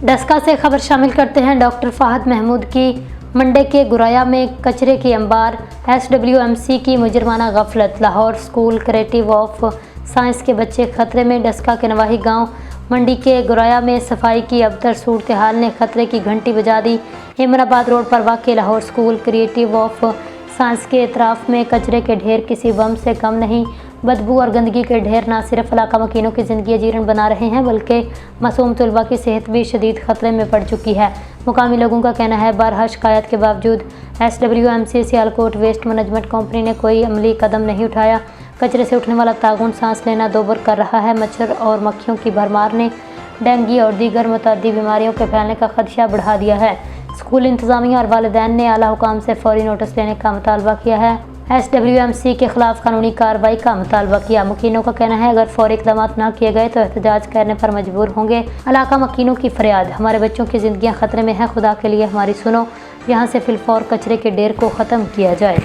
डस्का से खबर शामिल करते हैं। डॉक्टर फहद महमूद की मंडे के गुराया में कचरे की अंबार, SWMC की मुजरमाना गफलत, Lahore school creative of science के बच्चे खतरे में। डस्का के नवाही गांव मंडी के गुराया में सफाई की अबतर सूरत हाल ने खतरे की घंटी बजा दी। इमराबाद रोड पर वाक़ Lahore school creative of science के एतराफ़ में कचरे के ढेर किसी बम से कम नहीं। बदबू और गंदगी के ढेर न सिर्फ इलाका मकीनों की ज़िंदगी अजीरन बना रहे हैं बल्कि मासूम तलबा की सेहत भी शदीद ख़तरे में पड़ चुकी है। मुकामी लोगों का कहना है बारहा शिकायत के बावजूद SWMC Sialkot waste management company ने कोई अमली कदम नहीं उठाया। कचरे से उठने वाला ताउन सांस लेना दोबर कर रहा है। मच्छर और मक्खियों की भरमार ने डेंगू और दीगर मुतअद्दी बीमारियों के फैलने का खदशा बढ़ा दिया है। स्कूल इंतज़ामिया और वालिदैन ने आला हुकाम से फौरी नोटिस लेने का मुतालबा किया है। SWMC के खिलाफ कानूनी कार्रवाई का मुतालबा किया। मकीनों का कहना है अगर फौरी इक़दाम न किए गए तो एहतजाज करने पर मजबूर होंगे। इलाका मकीनों की फरियाद, हमारे बच्चों की ज़िंदगियाँ ख़तरे में हैं, खुदा के लिए हमारी सुनो। यहाँ से फिलफौर कचरे के ढेर को ख़त्म किया जाए।